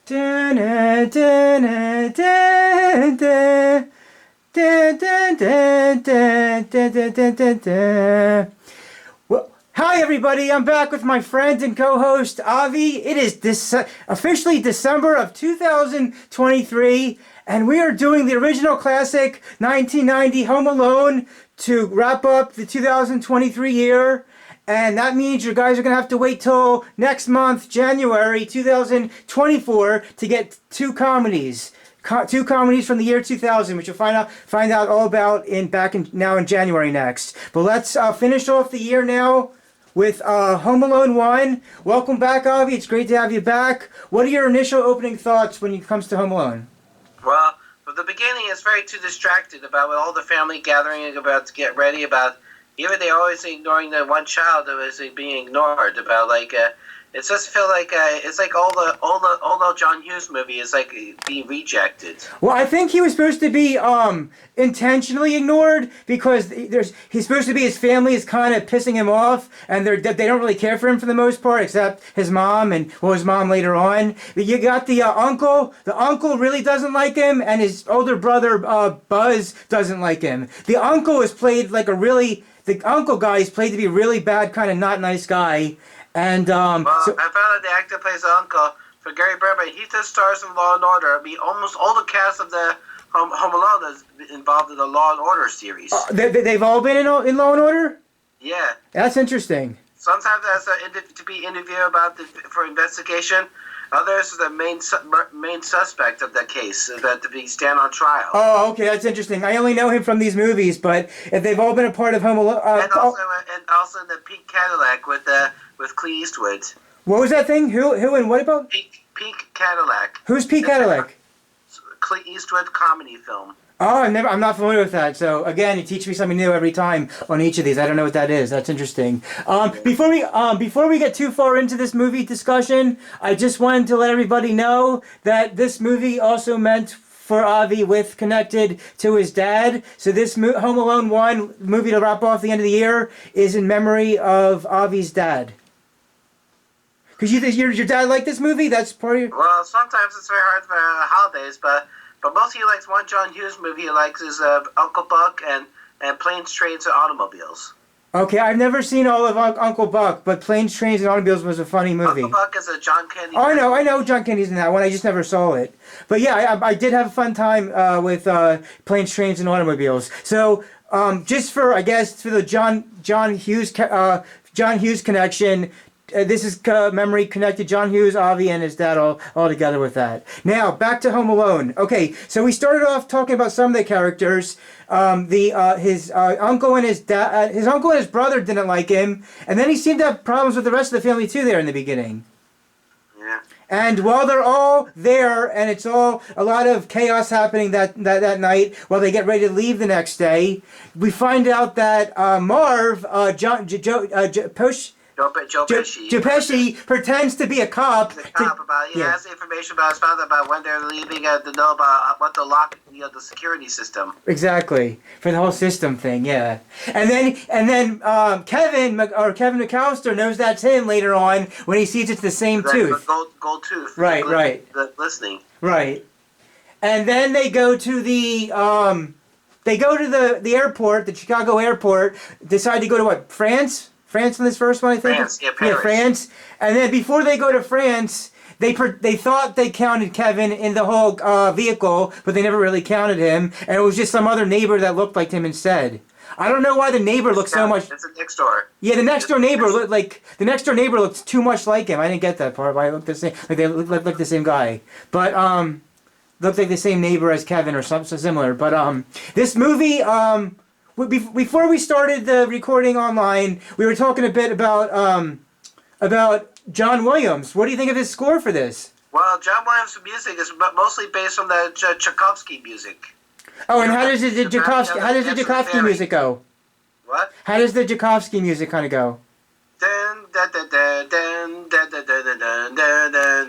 Dun, dun, dun, dun, dun. Dun, dun, dun, dun, dun, dun, dun, dun, dun. Well, hi everybody. I'm back with my friend and co-host Avi. It is officially December of 2023, and we are doing the original classic 1990 Home Alone to wrap up the 2023 year. And that means you guys are going to have to wait till next month, January 2024, to get two comedies. Two comedies from the year 2000, which you'll find out all about now in January next. But let's finish off the year now with Home Alone 1. Welcome back, Avi. It's great to have you back. What are your initial opening thoughts when it comes to Home Alone? Well, from the beginning, it's very too distracted about all the family gathering about to get ready about. Even they always ignoring the one child that was being ignored about it just feel like it's like all the John Hughes movie is like being rejected. Well, I think he was supposed to be intentionally ignored because he's supposed to be his family is kind of pissing him off, and they don't really care for him for the most part, except his mom and his mom later on. But you got the uncle. The uncle really doesn't like him, and his older brother Buzz doesn't like him. The uncle is played like the uncle guy is played to be a really bad, kind of not nice guy. And I found out the actor plays the uncle for Gary Berman. He just stars in Law and Order. I mean, almost all the cast of the Home Alone is involved in the Law and Order series. They've all been in Law and Order? Yeah. That's interesting. Sometimes that's to be interviewed for investigation. Others are the main suspect of the case that to be stand on trial. Oh, okay, that's interesting. I only know him from these movies, but if they've all been a part of Home Alone, and also the Pink Cadillac with Clint Eastwood. What was that thing? Who and what about? Pink Cadillac. Who's Pink Cadillac? Clint Eastwood comedy film. Oh, I'm not familiar with that. So again, you teach me something new every time on each of these. I don't know what that is. That's interesting. Before we get too far into this movie discussion, I just wanted to let everybody know that this movie also meant for Avi connected to his dad. So this Home Alone 1 movie to wrap off the end of the year is in memory of Avi's dad. Because your dad liked this movie? That's part of your... Well, sometimes it's very hard for holidays, but mostly he likes one John Hughes movie he likes is Uncle Buck and Planes, Trains, and Automobiles. Okay, I've never seen all of Uncle Buck, but Planes, Trains, and Automobiles was a funny movie. Uncle Buck is a John Candy. Oh, I know John Candy's in that one. I just never saw it. But yeah, I did have a fun time with Planes, Trains, and Automobiles. So just for the John Hughes connection. This is memory connected John Hughes, Avi, and his dad all together with that. Now, back to Home Alone. Okay, so we started off talking about some of the characters. His uncle and his uncle and his brother didn't like him, and then he seemed to have problems with the rest of the family too there in the beginning. Yeah. And while they're all there, and it's all a lot of chaos happening that night, while they get ready to leave the next day, we find out that Marv, Joe Pesci pretends to be a cop. He has information about when they're leaving to know about what to lock the security system. Exactly, for the whole system thing, yeah. And then Kevin McAllister knows that's him later on when he sees it's the same tooth. The gold tooth. Right. The listening. Right. And then they go to the airport, the Chicago airport. Decide to go to what? France in this first one, I think. France, Paris. Yeah, France. And then before they go to France, they thought they counted Kevin in the whole vehicle, but they never really counted him, and it was just some other neighbor that looked like him instead. I don't know why the neighbor looked so much. It's a next door. Yeah, the next door neighbor looked too much like him. I didn't get that part. But I looked the same. Like they looked like the same guy, but looked like the same neighbor as Kevin or something similar. But this movie. Before we started the recording online, we were talking a bit about John Williams. What do you think of his score for this? Well, John Williams' music is mostly based on the Tchaikovsky music. Oh, and how does the Tchaikovsky music go? What? How does the Tchaikovsky music kind of go? Dun dun dun dun dun dun dun dun dun dun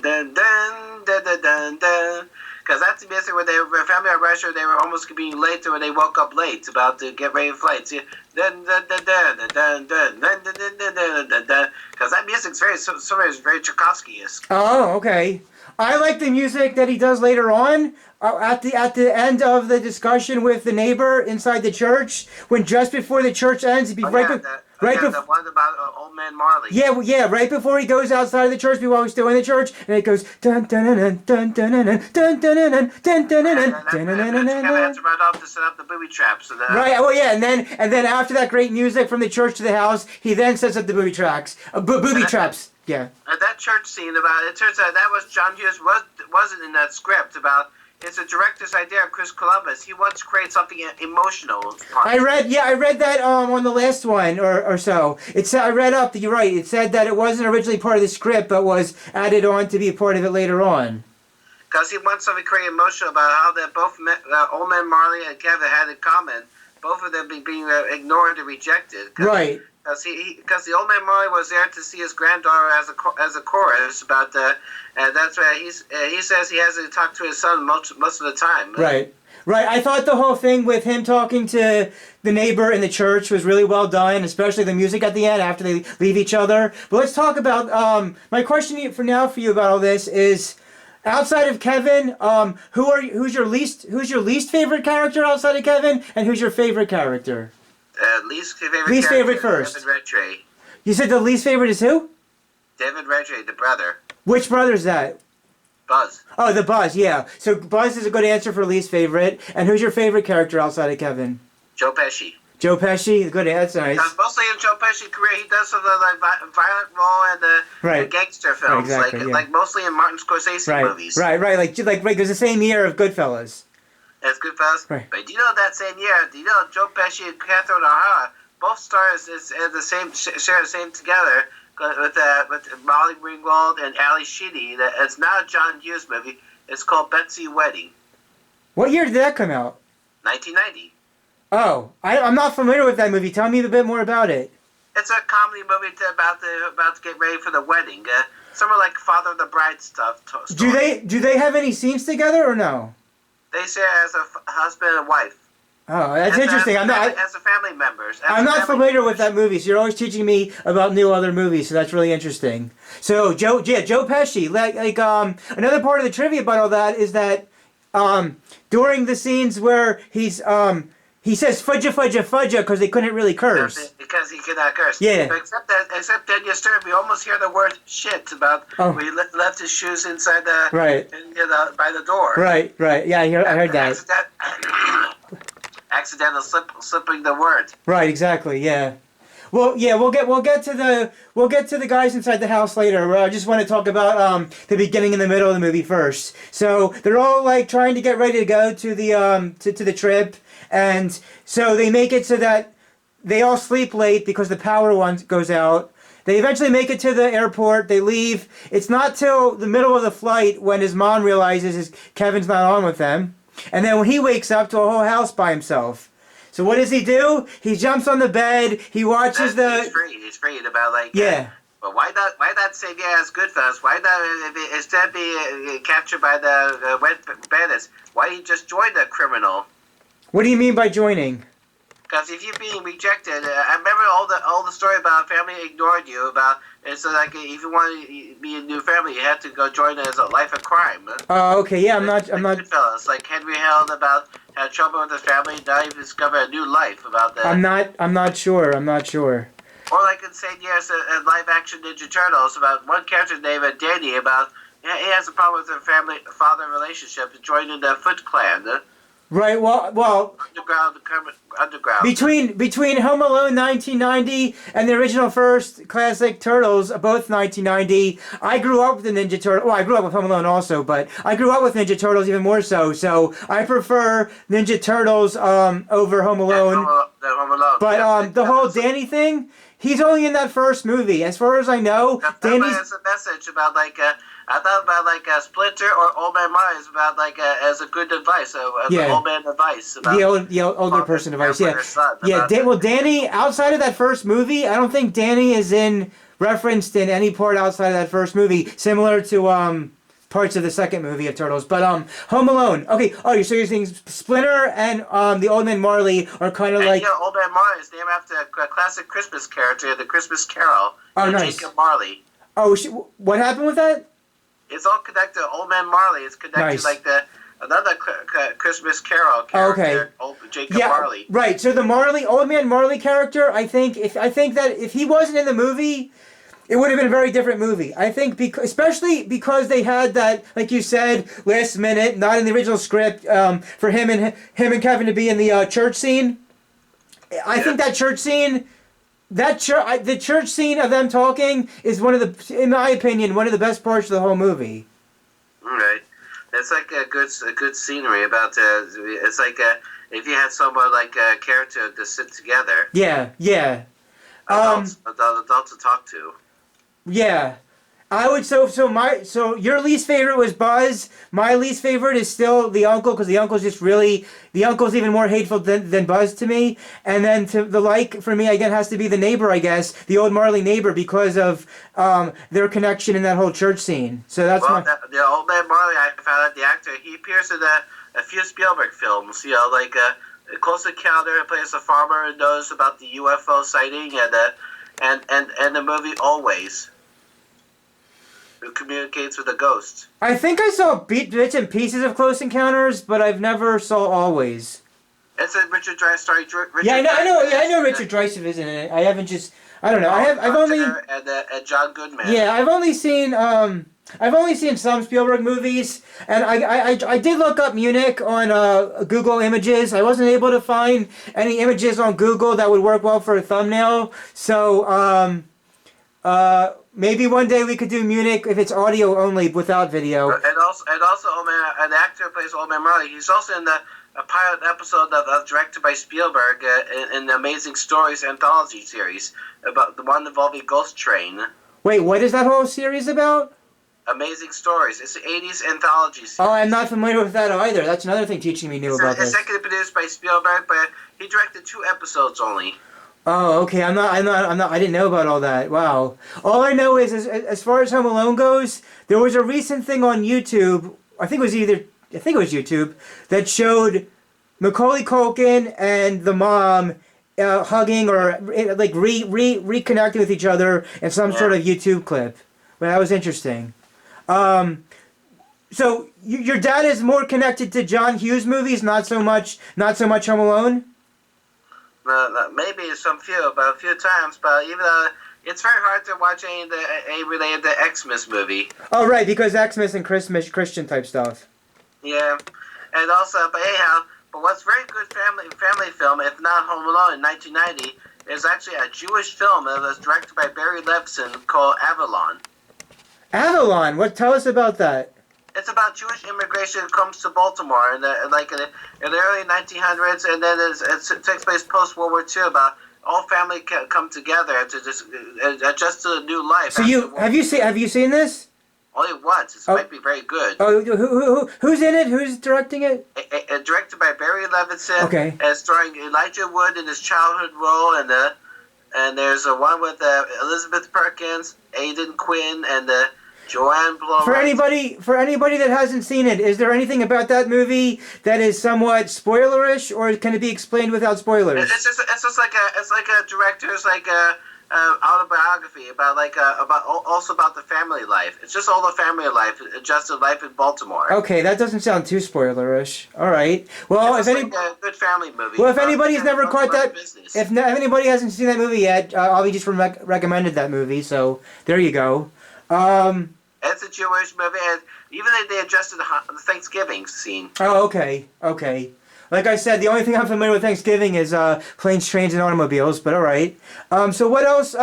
dun dun dun dun dun. Because that's the music where their family are rushed, they were almost being late when they woke up late about to get ready for flights. Because that music's very Tchaikovsky-esque. Oh, okay. I like the music that he does later on at the end of the discussion with the neighbor inside the church. When just before the church ends, he'd be The one about Old Man Marley. Yeah, right before he goes outside of the church, while he's still in the church, and it goes dun dun dun dun dun dun dun dun dun dun dun dun dun dun dun. Had to run off to set up the booby traps. Right. Well, yeah, and then after that great music from the church to the house, he then sets up the booby traps. Booby traps. Yeah. That church scene it turns out that was John Hughes wasn't in that script about. It's a director's idea of Chris Columbus. He wants to create something emotional. I read that on the last one or so. I read up. You're right. It said that it wasn't originally part of the script, but was added on to be a part of it later on. Because he wants something to create emotional about how that both Old Man Marley and Kevin had in common. Both of them being ignored and rejected. Right. Because the Old Man Marley was there to see his granddaughter as a chorus about and that's why he says he has to talk to his son most of the time. Right. I thought the whole thing with him talking to the neighbor in the church was really well done, especially the music at the end after they leave each other. But let's talk about my question for you about all this is, outside of Kevin, who's your least favorite character outside of Kevin, and who's your favorite character? Least favorite first. David Rattray. You said the least favorite is who? David Rattray, the brother. Which brother is that? Buzz. Oh, the Buzz, yeah. So Buzz is a good answer for least favorite. And who's your favorite character outside of Kevin? Joe Pesci. Joe Pesci, good answer. Nice. Because mostly in Joe Pesci's career, he does some of the violent role and the gangster films, like mostly in Martin Scorsese movies. Right. Like it was the same year of Goodfellas. That's Goodfellas. Right. But that same year, Joe Pesci and Catherine O'Hara both stars share the same together with Molly Ringwald and Ali Sheedy. It's not a John Hughes movie. It's called Betsy Wedding. What year did that come out? 1990. Oh, I'm not familiar with that movie. Tell me a bit more about it. It's a comedy movie about to get ready for the wedding. Somewhere like Father of the Bride stuff. Do they have any scenes together or no? They share as a husband and wife. Oh, that's interesting. As a family members. I'm not familiar with that movie, so you're always teaching me about new other movies, so that's really interesting. So Joe Pesci, another part of the trivia about all that is that during the scenes where he says fudja fudja fudja because they couldn't really curse. Because he could not curse. Yeah. But except that yesterday we almost hear the word shit about when he left his shoes inside by the door. Right. Yeah, I heard that. Accidental slipping the word. Right, exactly. Yeah. Well, yeah, we'll get to the guys inside the house later. I just want to talk about the beginning and the middle of the movie first. So they're all like trying to get ready to go to the to the trip, and so they make it so that they all sleep late because the power goes out. They eventually make it to the airport. They leave. It's not till the middle of the flight when his mom realizes Kevin's not on with them, and then when he wakes up to a whole house by himself. So what does he do? He jumps on the bed. He watches He's freed about But why not say as Goodfellas? Why not instead be captured by the bandits? Why he just join the criminal? What do you mean by joining? Because if you're being rejected, I remember all the story about family ignored you about. It's like if you want to be a new family, you have to go join as a life of crime. Oh, okay, yeah, I'm not. Goodfellas, like Henry Held about had trouble with his family, now he discovered a new life about that. I'm not sure. Or like in St. Years, a live action Ninja Turtles about one character named Danny about he has a problem with their father relationship, joining the Foot Clan. Right. Well. Underground. Between Home Alone 1990 and the original first classic Turtles, both 1990, I grew up with the Ninja Turtles. Well, I grew up with Home Alone also, but I grew up with Ninja Turtles even more so. So I prefer Ninja Turtles over Home Alone. Home Alone. But the whole Danny thing, he's only in that first movie. As far as I know, Danny's. That's a message about I thought about Splinter or Old Man Marley is about as a good advice, old man advice. About the older person advice, yeah. Danny, outside of that first movie, I don't think Danny is referenced in any part outside of that first movie, similar to parts of the second movie of Turtles. But Home Alone, okay. Oh, so you're saying Splinter and the Old Man Marley are kind of like. Yeah, Old Man Marley is named after a classic Christmas character, the Christmas Carol. Oh, nice. Jacob Marley. Oh, what happened with that? It's all connected. Old Man Marley is connected Nice. like another Christmas Carol character. Okay. Old Jacob Yeah, Marley. right. So the Old Man Marley character, I think that if he wasn't in the movie, it would have been a very different movie. I think especially because they had that, like you said, last minute, not in the original script, for him and Kevin to be in the church scene. I think that church scene, the church scene of them talking is in my opinion, one of the best parts of the whole movie. Right. It's like a good scenery about. It's like if you had someone like a character to sit together. Yeah. Adults to talk to. Yeah. I would so your least favorite was Buzz. My least favorite is still the uncle, because the uncle's even more hateful than Buzz to me. And then for me again has to be the neighbor, I guess, the old Marley neighbor, because of their connection in that whole church scene. So that's the Old Man Marley. I found out the actor. He appears in a few Spielberg films. You know, like Close Encounter. He plays a farmer and knows about the UFO sighting, and the movie Always, who communicates with a ghost. I think I saw bits and pieces of Close Encounters, but I've never saw Always. It's a Richard Dreyfuss story. I know Richard Dreyfuss is in it. I haven't I don't know. I've only and John Goodman. Yeah, I've only seen some Spielberg movies, and I did look up Munich on Google Images. I wasn't able to find any images on Google that would work well for a thumbnail. So maybe one day we could do Munich if it's audio only without video. And also, an actor who plays Old Man Marley. He's also in a pilot episode directed by Spielberg in the Amazing Stories anthology series, about the one involving Ghost Train. Wait, what is that whole series about? Amazing Stories. It's the 80s anthology series. Oh, I'm not familiar with that either. That's another thing teaching me new about this. It's executive produced by Spielberg, but he directed 2 episodes only. Oh, okay. I didn't know about all that. Wow. All I know is, as far as Home Alone goes, there was a recent thing on YouTube. I think it was YouTube that showed Macaulay Culkin and the mom hugging or like reconnecting with each other in some sort of YouTube clip. Well, that was interesting. So your dad is more connected to John Hughes movies, not so much Home Alone? Maybe a few times, but even though it's very hard to watch any related to Xmas movie. Oh, right, because Xmas and Christian type stuff. Yeah, and also, but what's very good family film, if not Home Alone in 1990, is actually a Jewish film that was directed by Barry Levinson called Avalon. Avalon? Tell us about that. It's about Jewish immigration that comes to Baltimore in the early 1900s, and then it takes place post World War II. About all family come together to just adjust to a new life. So have you seen this? Only once. It might be very good. Oh, who's in it? Who's directing it? Directed by Barry Levinson. Okay. And starring Elijah Wood in his childhood role, and there's a one with Elizabeth Perkins, Aidan Quinn, and Joanne Blow. For anybody that hasn't seen it, is there anything about that movie that is somewhat spoilerish, or can it be explained without spoilers? It's just like a director's autobiography about the family life. It's just all the family life, just life in Baltimore. Okay, that doesn't sound too spoilerish. All right. Well, it's like a good family movie. Well, if anybody's never caught that, if anybody hasn't seen that movie yet, Ollie just recommended that movie, so there you go. It's a Jewish movie, and even they adjusted the Thanksgiving scene. Oh, okay. Like I said, the only thing I'm familiar with Thanksgiving is planes, trains, and automobiles, but all right. So what else?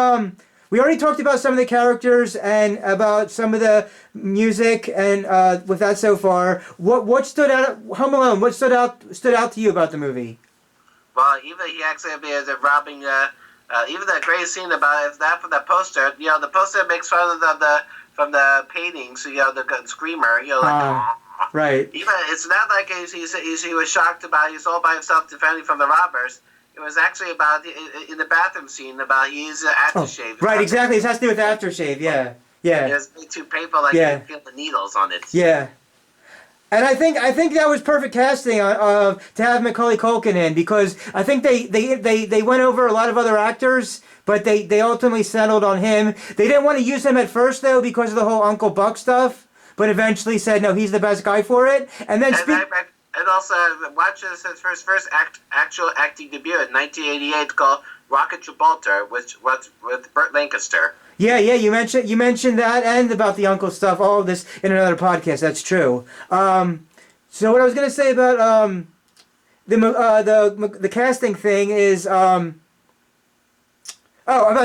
We already talked about some of the characters and about some of the music, and with that so far, what stood out? Home Alone. What stood out to you about the movie? Well, even he actually is robbing. Even the greatest scene about if that from the poster. You know, the poster makes fun of from the paintings. You know, the screamer. You know, right. Even it's not like he was shocked about he's all by himself defending from the robbers. It was actually about in the bathroom scene about he used aftershave. Right, exactly. It has to do with aftershave. Yeah. It was too painful. Like you can feel the needles on it. Yeah. And I think that was perfect casting to have Macaulay Culkin in, because I think they went over a lot of other actors, but they ultimately settled on him. They didn't want to use him at first though because of the whole Uncle Buck stuff. but eventually said no, he's the best guy for it. And then and also watched his first actual acting debut in 1988 called Rocket Gibraltar, which was with Burt Lancaster. Yeah, you mentioned that and about the uncle stuff. All of this in another podcast. That's true. So what I was gonna say about the casting thing is about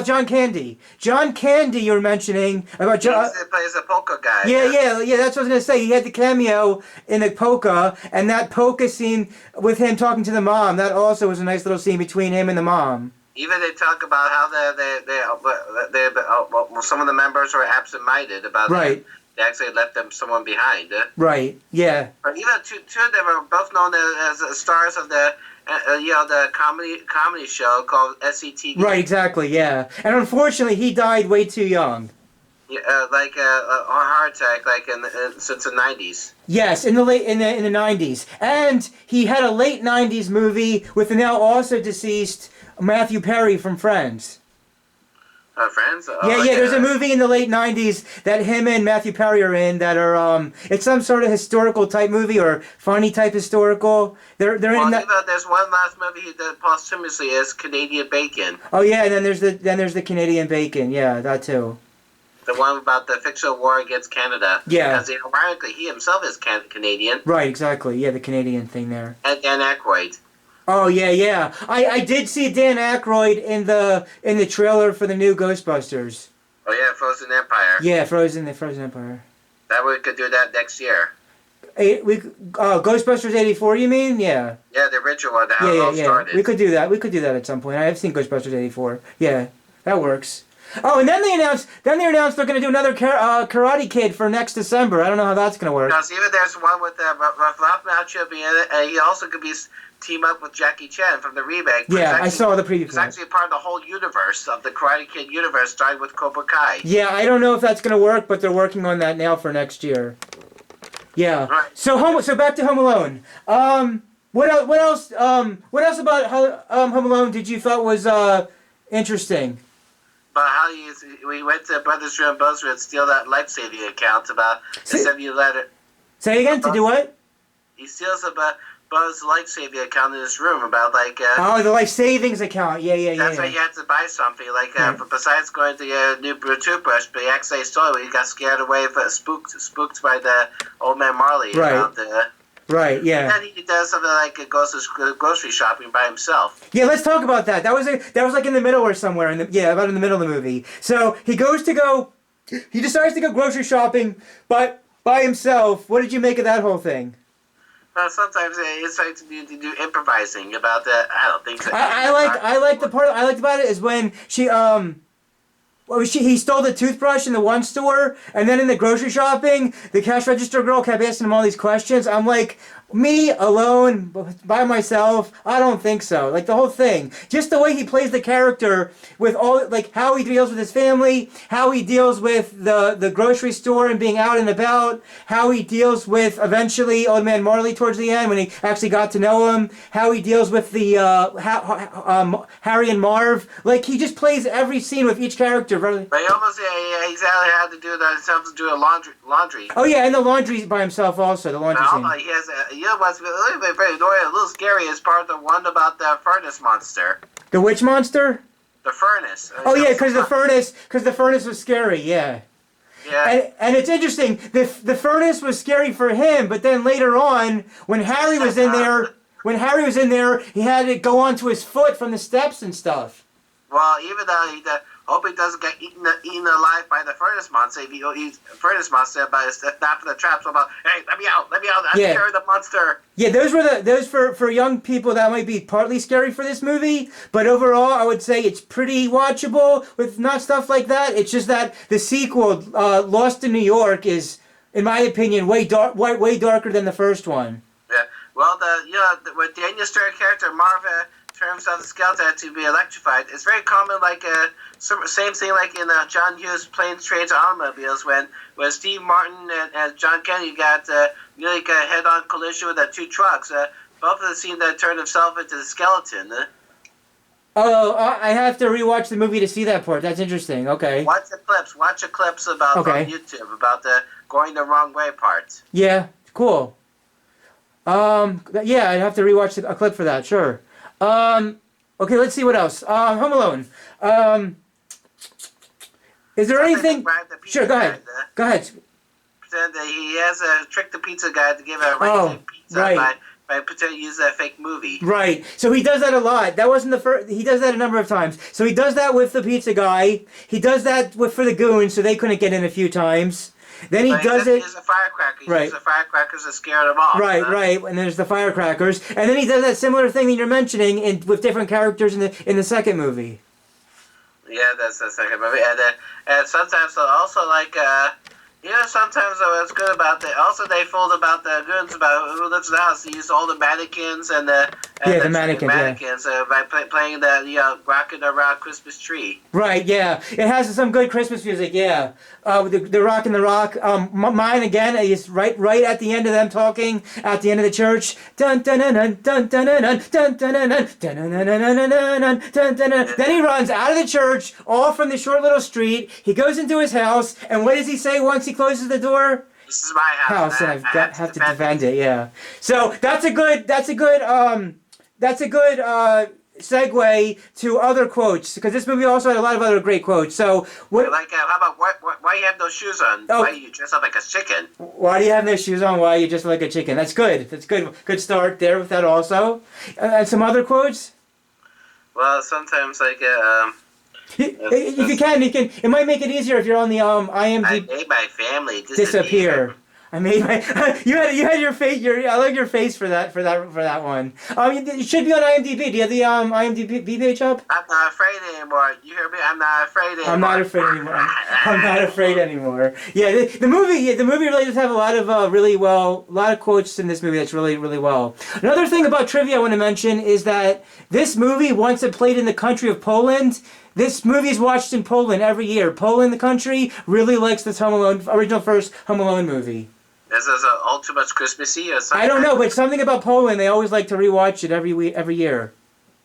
John Candy. John Candy, you were mentioning about John. He plays a polka guy. Yeah. That's what I was gonna say. He had the cameo in the polka, and that polka scene with him talking to the mom. That also was a nice little scene between him and the mom. Even they talk about how some of the members were absent-minded about right. They actually left someone behind. Right. Yeah. Or even two of them are both known as stars of the the comedy show called SCTV. Right. Exactly. Yeah. And unfortunately, he died way too young. Yeah, like a heart attack, like since the 90s. Yes, in the 90s, and he had a late 90s movie with the now also deceased Matthew Perry from Friends. Friends? Oh, yeah. There's a movie in the late 90s that him and Matthew Perry are in that are it's some sort of historical type movie or funny type historical. They're in that. There's one last movie he did posthumously is Canadian Bacon. Oh yeah, and then there's the Canadian Bacon. Yeah, that too. The one about the fictional war against Canada. Yeah. Because ironically, he himself is Canadian. Right, exactly. Yeah, the Canadian thing there. And Dan Aykroyd. Oh yeah. I did see Dan Aykroyd in the trailer for the new Ghostbusters. Oh yeah, Frozen Empire. Yeah, Frozen Empire. That we could do that next year. Ghostbusters '84, you mean? Yeah. Yeah, the original one. How it all started. We could do that. At some point. I have seen Ghostbusters '84. Yeah, that works. Oh, and then they announced they're going to do another Karate Kid for next December. I don't know how that's going to work. Because even there's one with Ralph Macchio being in it, and he also could be team up with Jackie Chan from the remake. Yeah, I saw the preview. It's actually part of the whole universe of the Karate Kid universe, starting with Cobra Kai. Yeah, I don't know if that's going to work, but they're working on that now for next year. Yeah. Right. So back to Home Alone. What else about Home Alone did you thought was interesting? About how we went to Brothers Room Buzzer and steal that life-saving account about the 70 letter. Say again, to do what? He steals Buzz life-saving account in his room about the life savings account. Yeah. That's why he had to buy something besides going to get a new toothbrush, but he actually stole it. He got scared away, spooked by the old man Marley. Right. Right, yeah. And then he does something like goes to grocery shopping by himself. Yeah, let's talk about that. That was like in the middle or somewhere. About in the middle of the movie. So he decides to go grocery shopping, but by himself. What did you make of that whole thing? Well, sometimes it's like to do improvising about that. I don't think so. I like the part I liked about it is when he stole the toothbrush in the one store, and then in the grocery shopping, the cash register girl kept asking him all these questions. I'm like, me alone, by myself, I don't think so. Like the whole thing, just the way he plays the character with all, like how he deals with his family, how he deals with the grocery store and being out and about, how he deals with eventually Old Man Marley towards the end when he actually got to know him, how he deals with the Harry and Marv. Like he just plays every scene with each character. But he almost exactly had to do that himself to do a laundry. Oh yeah, and the laundry by himself also. The laundry scene. He has what's a little bit very annoying, a little scary is part of the one about the furnace monster. The which monster? The furnace. Oh yeah, because the furnace was scary. Yeah. Yeah. And it's interesting. The furnace was scary for him, but then later on, when Harry was in there, he had to go onto his foot from the steps and stuff. Well, even though hope he doesn't get eaten alive by the furnace monster. If he's furnace monster, but it's not for the trap. So about, hey, let me out! I'm scared of the monster. Yeah, those for young people that might be partly scary for this movie, but overall, I would say it's pretty watchable with not stuff like that. It's just that the sequel, Lost in New York, is, in my opinion, way darker than the first one. Yeah, well, with Daniel Stern character Marva turns out the skeleton to be electrified. It's very common, like same thing like in John Hughes' Planes, Trains, and Automobiles when Steve Martin and John Kennedy got nearly a head-on collision with the two trucks. Both of them seemed to turn himself into the skeleton. Oh, I have to rewatch the movie to see that part. That's interesting. Okay. Watch the clips. Watch the clips about on Okay. YouTube about the going the wrong way parts. Yeah. Cool. Yeah, I'd have to rewatch a clip for that. Sure. Okay. Let's see what else. Home Alone. Is there Something anything? Brian the pizza Sure. Go ahead. guy, Go ahead. Said that he has a trick the pizza guy to give a Oh, regular pizza right. by pretending to use a fake movie. Right. So he does that a lot. That wasn't the first. He does that a number of times. So he does that with the pizza guy. He does that for the goons, so they couldn't get in a few times. Then he does it. He uses a firecracker. He Right. uses the firecrackers to scare them off. Right, right. And there's the firecrackers, and then he does that similar thing that you're mentioning with different characters in the second movie. Yeah, that's the second movie, and sometimes they'll also like. Sometimes what's good about the also they fooled about the goons about who lives in the house. They used all the mannequins and the mannequins by playing the rocking around Christmas tree. Right, yeah. It has some good Christmas music, yeah. The Rock and the Rock. Mine again is right at the end of them talking at the end of the church. Dun dun dun dun dun dun dun dun dun dun dun dun dun dun. Then he runs out of the church, all from the short little street. He goes into his house, and what does he say once he closes the door? This is my house, and I have to defend it. Yeah. So that's a good segue to other quotes, because this movie also had a lot of other great quotes. So what? Like how about why you have no shoes on? Oh. Why you dress up like a chicken? Why do you have no shoes on? Why are you just like a chicken? That's good. That's good. Good start there with that also. And some other quotes. Well, sometimes If you can. It might make it easier if you're on the IMDb. I made my family disappear. I made my. you had your face. I like your face for that one. It should be on IMDb. Do you have the IMDb page up? I'm not afraid anymore. You hear me? I'm not afraid anymore. I'm not afraid anymore. I'm not afraid anymore. Yeah, the movie really does have a lot of a lot of quotes in this movie that's really really well. Another thing about trivia I want to mention is that this movie, once it played in the country of Poland. This movie is watched in Poland every year. Poland, the country, really likes this original first Home Alone movie. This is all too much Christmassy or something. I don't know, but something about Poland, they always like to rewatch it every year.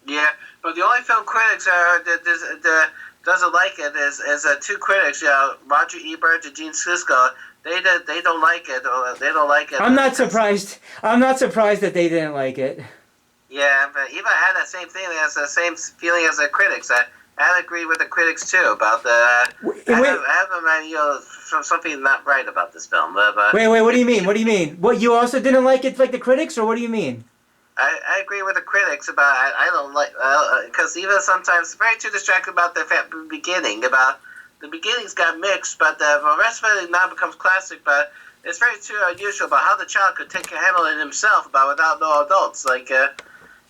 Yeah, but the only film critics that doesn't like it is two critics, Roger Ebert and Gene Siskel. They don't like it. They don't like it. I'm not surprised. I'm not surprised that they didn't like it. Yeah, but Ebert had the same thing. He has the same feeling as the critics. I agree with the critics too about the. I have something not right about this film. But wait. What do you mean? What do you mean? What, you also didn't like it like the critics, or what do you mean? I agree with the critics about. I don't like because even sometimes very too distracted about the beginning. About the beginnings got mixed, but the rest of it now becomes classic. But it's very too unusual about how the child could handle it himself, about without no adults.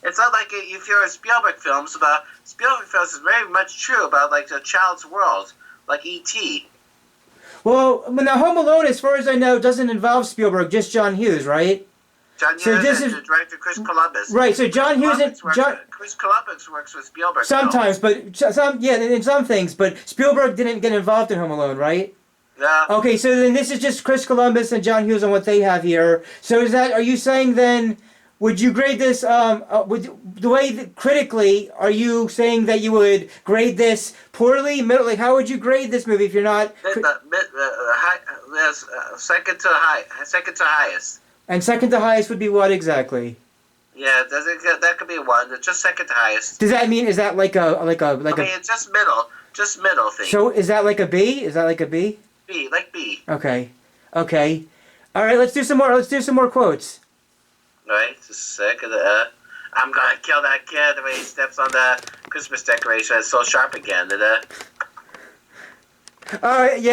It's not like if you're in Spielberg films is very much true about like the child's world, like E.T. Well, now Home Alone, as far as I know, doesn't involve Spielberg, just John Hughes, right? John Hughes and director Chris Columbus. Right, so John Hughes and Chris Columbus works with Spielberg. Sometimes, but in some things, but Spielberg didn't get involved in Home Alone, right? No. Okay, so then this is just Chris Columbus and John Hughes on what they have here. So are you saying then? Would you grade this, critically, are you saying that you would grade this poorly, middle, how would you grade this movie if you're not... Second to highest. And second to highest would be what exactly? Yeah, that could be one, just second to highest. Does that mean, is that like a... it's just middle thing. So is that like a B? Is that like a B? B, like B. Okay. Alright, let's do some more quotes. Right, just a second. I'm gonna kill that kid when he steps on the Christmas decoration. It's so sharp again. Yeah,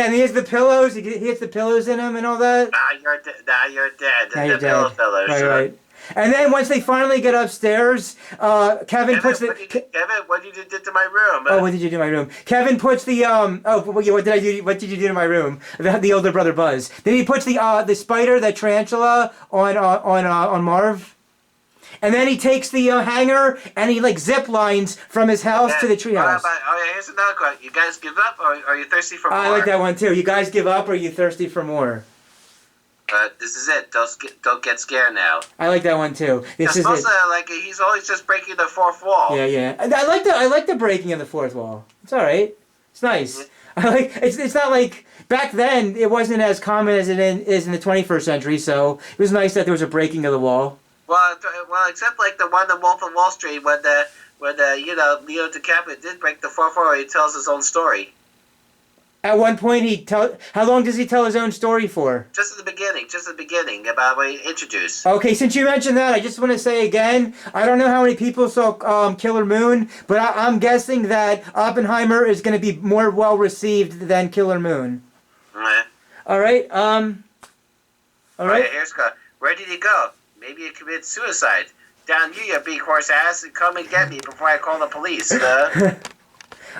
and he has the pillows. He hits the pillows in him and all that. You're dead. You're dead. Pillows. Right. And then once they finally get upstairs, Kevin puts the... Kevin, what did you do to my room? Oh, what did you do to my room? Kevin puts the what did I do? What did you do to my room? The older brother Buzz. Then he puts the spider, the tarantula, on Marv. And then he takes the hanger and he zip lines from his house to the treehouse. Here's another question. You guys give up, or are you thirsty for more? I like that one too. You guys give up, or are you thirsty for more? This is it. Don't get scared now. I like that one too. This is it. Like he's always just breaking the fourth wall. Yeah, yeah. I like the breaking of the fourth wall. It's all right. It's nice. Yeah. I like. It's not like back then. It wasn't as common as it is in the 21st century. So it was nice that there was a breaking of the wall. Well, except like the one in Wolf of Wall Street when Leo DiCaprio did break the fourth wall. He tells his own story. At one point, how long does he tell his own story for? Just at the beginning, about when he introduced. Okay, since you mentioned that, I just want to say again, I don't know how many people saw Killer Moon, but I'm guessing that Oppenheimer is going to be more well received than Killer Moon. Right. All right. All right. Here's Scott. Where did he go? Maybe he committed suicide. Down you big horse ass, and come and get me before I call the police.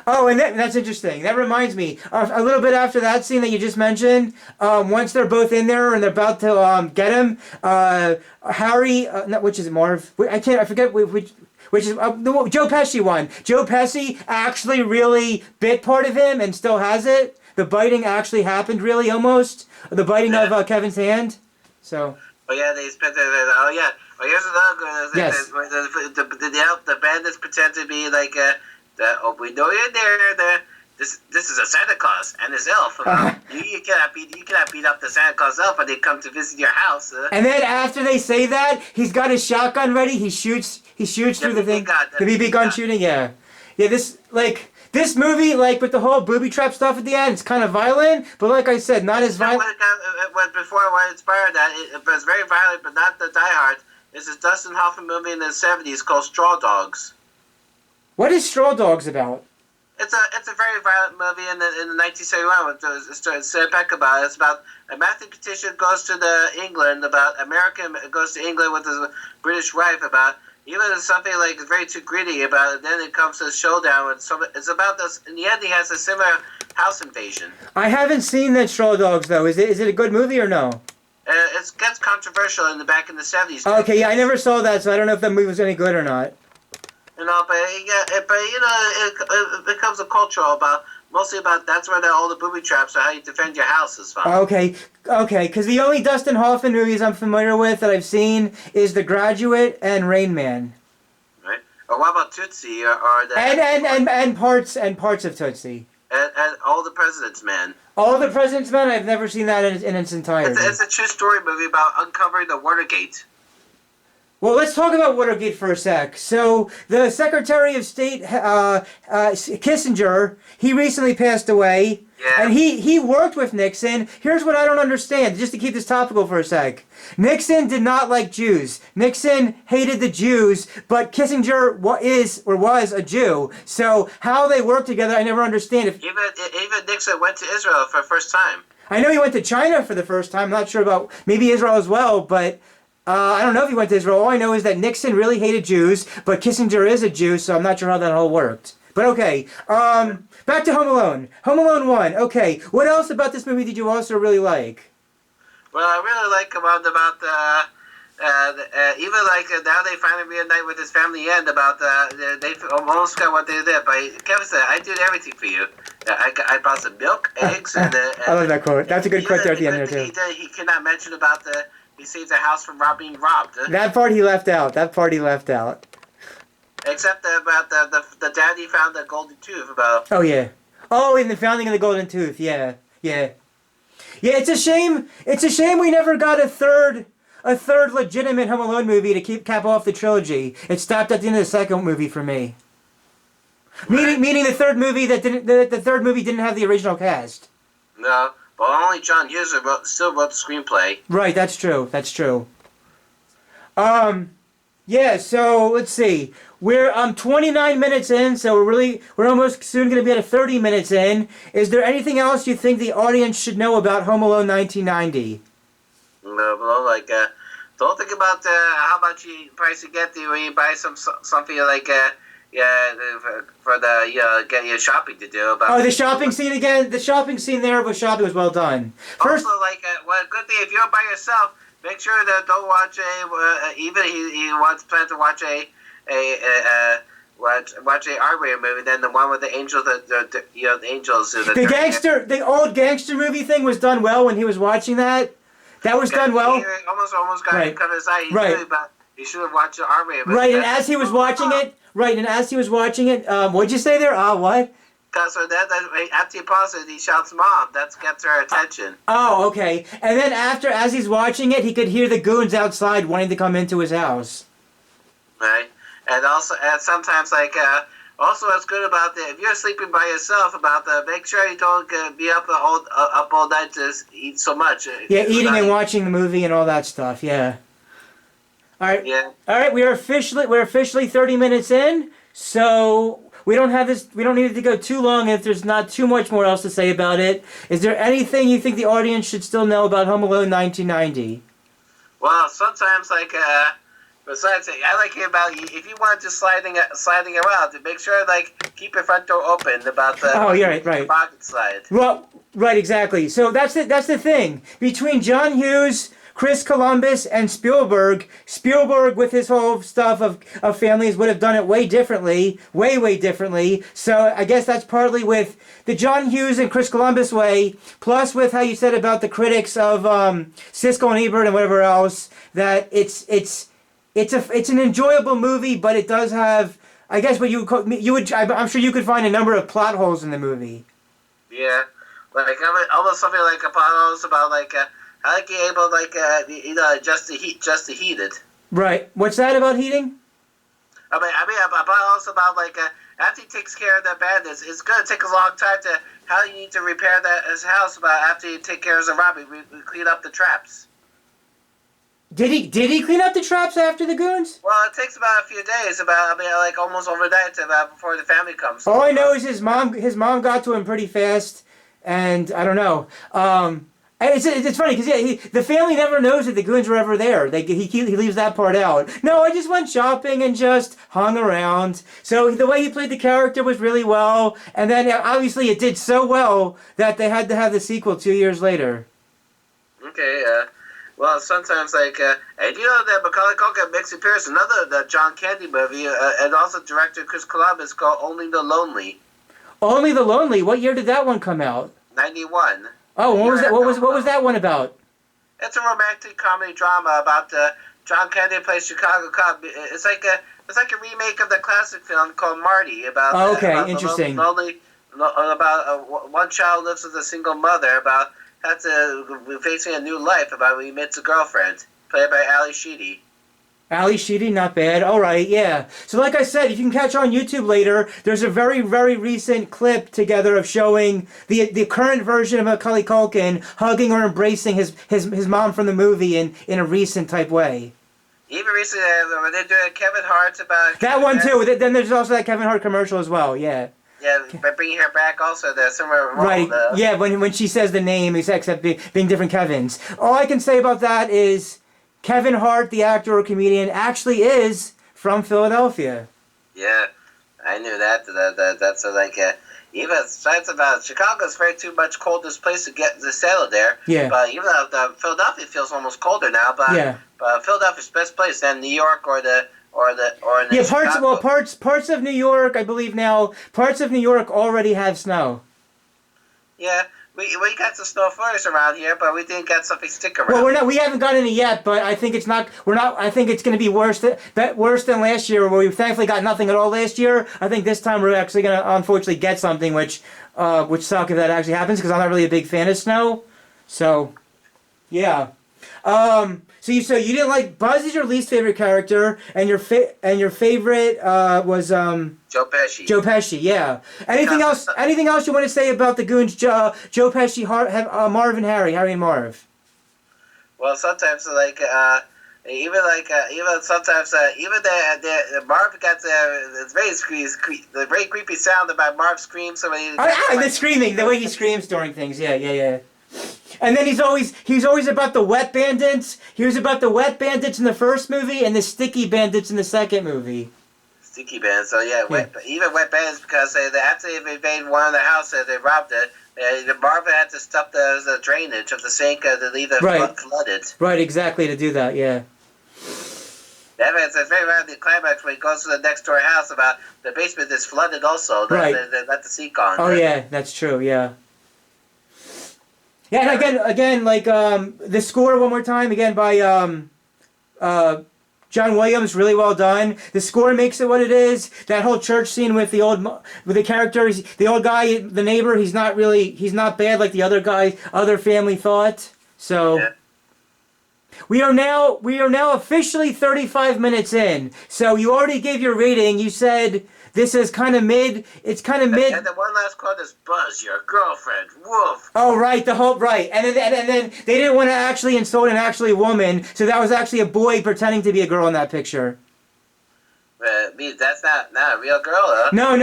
Oh, and that's interesting. That reminds me, a little bit after that scene that you just mentioned, once they're both in there and they're about to get him, Harry, which is it, Marv? I forget which is the Joe Pesci one. Joe Pesci actually really bit part of him and still has it. The biting actually happened, really, almost. The biting of Kevin's hand. So. Oh yeah, they spent oh yeah. Oh, here's another good. Yes. The bandits pretend to be like we know you're there. This is a Santa Claus and his elf. You cannot beat up the Santa Claus elf when they come to visit your house. And then after they say that, he's got his shotgun ready. He shoots through the thing. The BB gun shooting. Yeah. This movie, like with the whole booby trap stuff at the end, it's kind of violent, but like I said, not as violent. Before what inspired that, it was very violent, but not the Die Hard. This is Dustin Hoffman movie in the 70s called Straw Dogs. What is Straw Dogs about? It's a very violent movie in the 1971 with Sam Peck about it. It's about a mathematician goes to England about American goes to England with his British wife about even something like very too gritty about it. Then it comes to a showdown with it's about this. In the end, he has a similar house invasion. I haven't seen that Straw Dogs though. Is it a good movie or no? It gets controversial back in the 70s. Okay, yeah, I never saw that, so I don't know if that movie was any good or not. It becomes a cultural mostly about that's where all the booby traps are, how you defend your house is from. Okay, because the only Dustin Hoffman movies I'm familiar with that I've seen is The Graduate and Rain Man. Right. Or what about Tootsie or the and parts of Tootsie. And All the President's Men. All the President's Men. I've never seen that in its entirety. It's a true story movie about uncovering the Watergate. Well, let's talk about Watergate for a sec. So, the Secretary of State, Kissinger, he recently passed away. Yeah. And he worked with Nixon. Here's what I don't understand, just to keep this topical for a sec. Nixon did not like Jews. Nixon hated the Jews, but Kissinger was a Jew. So, how they work together, I never understand. Even Nixon went to Israel for the first time. I know he went to China for the first time. I'm not sure about maybe Israel as well, but... I don't know if he went to Israel. All I know is that Nixon really hated Jews, but Kissinger is a Jew, so I'm not sure how that all worked. But okay, back to Home Alone. Home Alone 1. Okay, what else about this movie did you also really like? Well, I really like about even like now they finally reunite with his family and about they almost got what they did. But Kevin said, "I did everything for you. I bought some milk, eggs, and I love that quote. That's a good quote there at the end there too. He cannot mention about he saved the house from being robbed. That part he left out. Except about the daddy found the golden tooth about. Oh yeah. Oh, in the founding of the golden tooth. Yeah. Yeah. Yeah. It's a shame. We never got a third legitimate Home Alone movie to cap off the trilogy. It stopped at the end of the second movie for me. Right. Meaning the third movie didn't have the original cast. No. But only John Hughes still wrote the screenplay. Right, that's true. Yeah, so let's see. We're 29 minutes in, so we're almost soon going to be at 30 minutes in. Is there anything else you think the audience should know about Home Alone 1990? No, well, don't think about how much price you get when you buy something like for get your shopping to do. The shopping scene again. The shopping scene there was well done. First, also, a good thing if you're by yourself, make sure that don't watch even he plans to watch watch a R-rated movie. Then the one with the angels, the angels. The old gangster movie thing was done well when he was watching that. That was done well. He almost got him cut his eye. He should have watched the army. Right, and as he was watching it, what'd you say there? What? Because after he pauses, he shouts "Mom." That gets her attention. Oh, okay. And then as he's watching it, he could hear the goons outside wanting to come into his house. Right, and sometimes also what's good about if you're sleeping by yourself, make sure you don't be up all night to eat so much. Yeah, eating and watching the movie and all that stuff. Yeah. All right. Yeah. All right. We're officially 30 minutes in, so we don't need it to go too long if there's not too much more else to say about it. Is there anything you think the audience should still know about Home Alone 1990? Well, sometimes besides, I like it about if you want just sliding around, to make sure keep your front door open about the right. pocket slide. Well, right, exactly. So that's the thing between John Hughes, Chris Columbus, and Spielberg with his whole stuff of families would have done it way differently. So I guess that's partly with the John Hughes and Chris Columbus way, plus with how you said about the critics of Siskel and Ebert and whatever else, that it's an enjoyable movie, but it does have, I guess what I'm sure you could find a number of plot holes in the movie. Yeah, almost something like a plot holes about how you're able just to heat it. Right. What's that about heating? I mean also about after he takes care of the bandits, it's gonna take a long time to how you need to repair his house. After you take care of the robbery, we clean up the traps. Did he clean up the traps after the goons? Well, it takes about a few days, almost overnight, before the family comes. All I know is his mom got to him pretty fast, and I don't know. And it's funny because the family never knows that the goons were ever there. He leaves that part out. No, I just went shopping and just hung around. So the way he played the character was really well, and then obviously it did so well that they had to have the sequel 2 years later. Okay. Well, sometimes and you know that Macaulay Culkin makes an appearance in the John Candy movie, and also director Chris Columbus called Only the Lonely. Only the Lonely. What year did that one come out? 91. Oh, what was that? What was that one about? It's a romantic comedy drama about John Candy plays Chicago cop. It's like a remake of the classic film called Marty about. Interesting. About one child lives with a single mother about facing a new life about when he meets a girlfriend played by Ali Sheedy. Ali Sheedy, not bad. All right, yeah. So like I said, if you can catch on YouTube later, there's a very, very recent clip together of showing the current version of Macaulay Culkin hugging or embracing his mom from the movie in a recent type way. Even recently, when they're doing Kevin Hart's about... That one too. Then there's also that Kevin Hart commercial as well, yeah. Yeah, by bringing her back also, there's somewhere wrong. Right, yeah, when she says the name, except being different Kevins. All I can say about that is... Kevin Hart, the actor or comedian, actually is from Philadelphia. Yeah, I knew that. That's even besides about Chicago's very too much coldest place to settle there. Yeah. But even though Philadelphia feels almost colder now, but Philadelphia's best place than New York or parts of New York, I believe now. Parts of New York already have snow. Yeah. We got some snow flurries around here, but we didn't get something stick around. Well, we haven't got any yet, but I think it's not. I think it's going to be worse than last year, where we thankfully got nothing at all last year. I think this time we're actually going to unfortunately get something, which suck if that actually happens, because I'm not really a big fan of snow. So, yeah. So you didn't like Buzz is your least favorite character, and your favorite was Joe Pesci. Joe Pesci, yeah. Anything else? Anything else you want to say about the goons? Joe Pesci, Marv and Harry and Marv. Well, sometimes even sometimes even the Marv got the very creepy sound about Marv screams. The screaming, the way he screams during things, yeah. And then he's always about the wet bandits. He was about the wet bandits in the first movie and the sticky bandits in the second movie. Sticky bandits, so yeah. Even wet bandits, because after they invaded one of the houses, they robbed it. Marvin had to stop the drainage of the sink to leave it flooded. Right, exactly, to do that, yeah. It's very rare the climax when he goes to the next door house about the basement is flooded also. They let the sink on. Oh, yeah, that's true, yeah. Yeah, and again, like the score one more time again by uh, John Williams, really well done. The score makes it what it is. That whole church scene with with the characters, the old guy, the neighbor. He's not bad like the other guy, other family thought. So. Yeah. We are now officially 35 minutes in. So you already gave your rating. You said this is kind of mid. It's kind of mid. And the one last quote is Buzz, your girlfriend, woof. Oh right, right, and then they didn't want to actually insult an actually woman, so that was actually a boy pretending to be a girl in that picture. That's not a real girl, huh? No.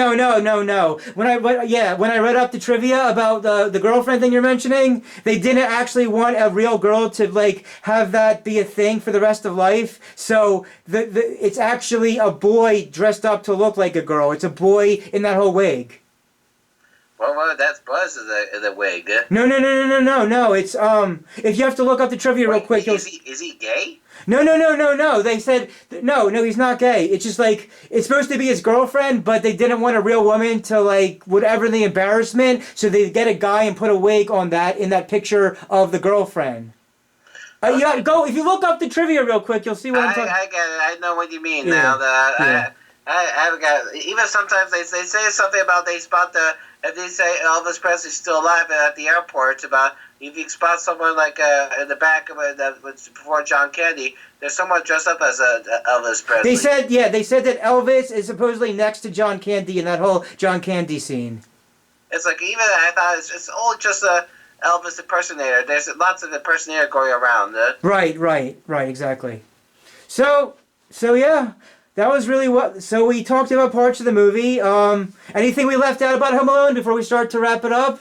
When I read up the trivia about the girlfriend thing you're mentioning, they didn't actually want a real girl to like have that be a thing for the rest of life. So it's actually a boy dressed up to look like a girl. It's a boy in that whole wig. Well, that's Buzz in the wig. No. It's if you have to look up the trivia real quick, is he gay? No. They said no, he's not gay. It's just like it's supposed to be his girlfriend, but they didn't want a real woman to like whatever the embarrassment, so they get a guy and put a wig on that in that picture of the girlfriend. You gotta go if you look up the trivia real quick, you'll see what I'm talking. I get it. I know what you mean Yeah. now. Yeah. I've got even sometimes they say something about they spot if they say Elvis Presley's still alive at the airport about if you spot someone like in the back of it that was before John Candy, there's someone dressed up as Elvis Presley. They said that Elvis is supposedly next to John Candy in that whole John Candy scene. It's like even I thought it's all just a Elvis impersonator. There's lots of impersonator going around. Right, exactly. So yeah. That was really what. So we talked about parts of the movie. Anything we left out about Home Alone before we start to wrap it up?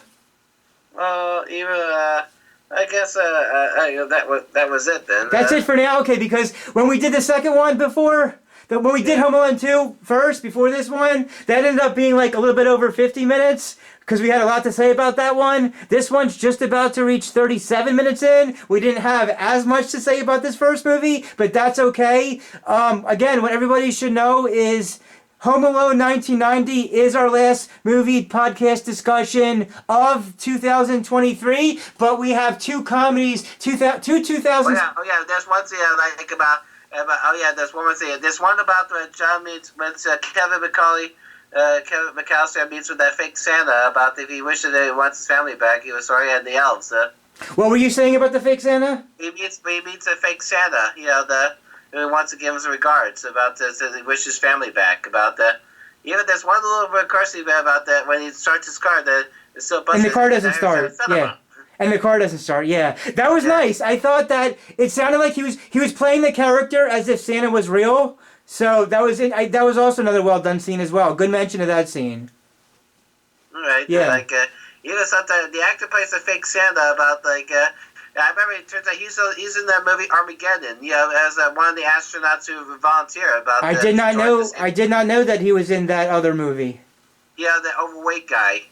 I guess that was it then. That's it for now. Okay, because when we did the second one when we did Home Alone 2 first, before this one, that ended up being like a little bit over 50 minutes. Because we had a lot to say about that one. This one's just about to reach 37 minutes in. We didn't have as much to say about this first movie, but that's okay. Again, what everybody should know is Home Alone 1990 is our last movie podcast discussion of 2023, but we have two comedies, two 2000s. Oh yeah, there's one thing I like about there's one more thing. There's one about when John meets Kevin McAllister meets with that fake Santa about if he wishes that he wants his family back. He was sorry at the elves. What were you saying about the fake Santa? He meets a fake Santa. Who wants to give his regards about says he wishes his family back. Even there's one little recursive about that when he starts his car that it's still busted. And the car doesn't start. Yeah. And the car doesn't start. Yeah, that was nice. I thought that it sounded like he was playing the character as if Santa was real. So that was that was also another well done scene as well. Good mention of that scene. Right. Yeah. Sometimes the actor plays a fake Santa about I remember it turns out he's in that movie Armageddon. As one of the astronauts who volunteer about. I did not know that he was in that other movie. Yeah, the overweight guy.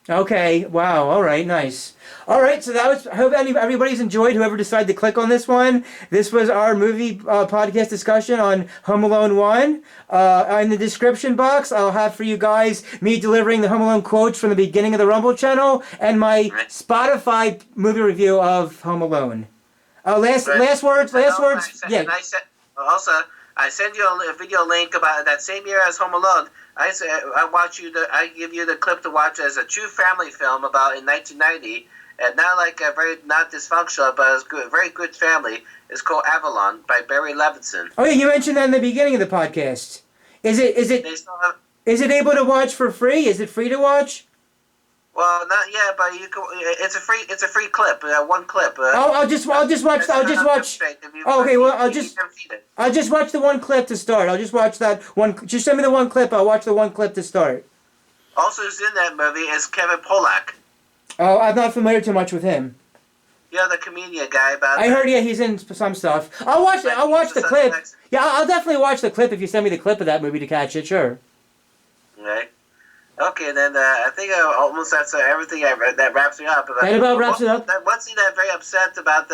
Okay. Wow. All right. Nice. All right. So that was. I hope everybody's enjoyed. Whoever decided to click on this one. This was our movie podcast discussion on Home Alone 1. In the description box, I'll have for you guys me delivering the Home Alone quotes from the beginning of the Rumble channel and my Spotify movie review of Home Alone. Last words. Yeah. I send you a video link about that same year as Home Alone. I give you the clip to watch as a true family film about in 1990, and not like a very not dysfunctional, but it's good, very good family. It's called Avalon by Barry Levinson. Oh yeah, you mentioned that in the beginning of the podcast. Is it able to watch for free? Is it free to watch? Well, not yet, but you can. It's a free clip. One clip. I'll just watch. Okay, well, I'll just watch the one clip to start. I'll just watch that one. Just send me the one clip. I'll watch the one clip to start. Also, who's in that movie is Kevin Pollak. Oh, I'm not familiar too much with him. Yeah, the comedian guy. I heard. Yeah, he's in some stuff. I'll watch the clip. Yeah, I'll definitely watch the clip if you send me the clip of that movie to catch it. Sure. Right. Okay, then I think almost that's everything that wraps me up. That about wraps it up. One thing that I'm very upset about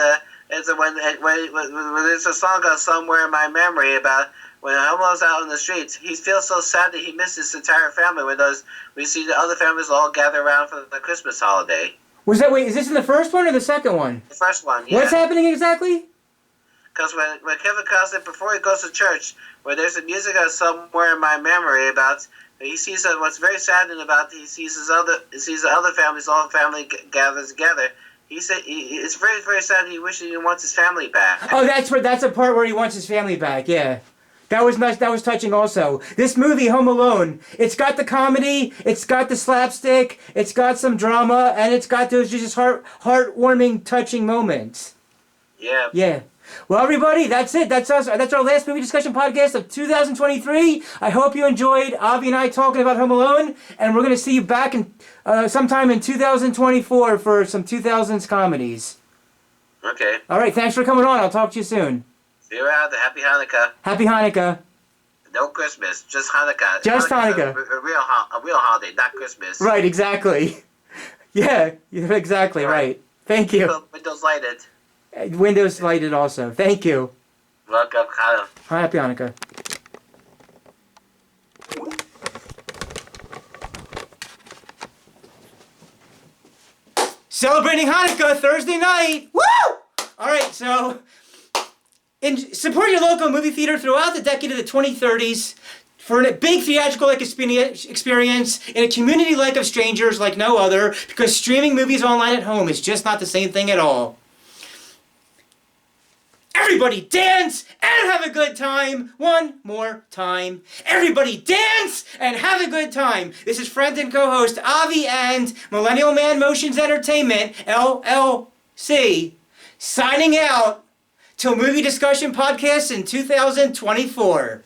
is when there's a song goes somewhere in my memory about when Homo's out on the streets. He feels so sad that he misses his entire family when we see the other families all gather around for the Christmas holiday. Wait, is this in the first one or the second one? The first one, yeah. What's happening exactly? Because when Kevin Costner, before he goes to church, where there's a music somewhere in my memory about, he sees what's very saddening about, he sees the other families, all the family gathers together. He said it's very, very sad. He wishes he wants his family back. Oh, that's a part where he wants his family back. Yeah, that was nice. That was touching. Also, this movie, Home Alone, it's got the comedy, it's got the slapstick, it's got some drama, and it's got those just heartwarming, touching moments. Yeah. Yeah. Well, everybody, that's it. That's us. That's our last movie discussion podcast of 2023. I hope you enjoyed Avi and I talking about Home Alone, and we're going to see you back in sometime in 2024 for some 2000s comedies. Okay. All right, thanks for coming on. I'll talk to you soon. See you around. Happy Hanukkah. Happy Hanukkah. No Christmas, just Hanukkah. Just Hanukkah. A real holiday, not Christmas. Right, exactly. Yeah, you're exactly right. Thank you. Windows lighted. Windows lighted also. Thank you. Welcome, Hanukkah. Happy Hanukkah. Celebrating Hanukkah Thursday night. Woo! All right, so support your local movie theater throughout the decade of the 2030s for a big theatrical experience in a community like of strangers like no other, because streaming movies online at home is just not the same thing at all. Everybody dance and have a good time. One more time. Everybody dance and have a good time. This is friend and co-host Avi and Millennial Man Motions Entertainment, LLC, signing out till movie discussion podcast in 2024.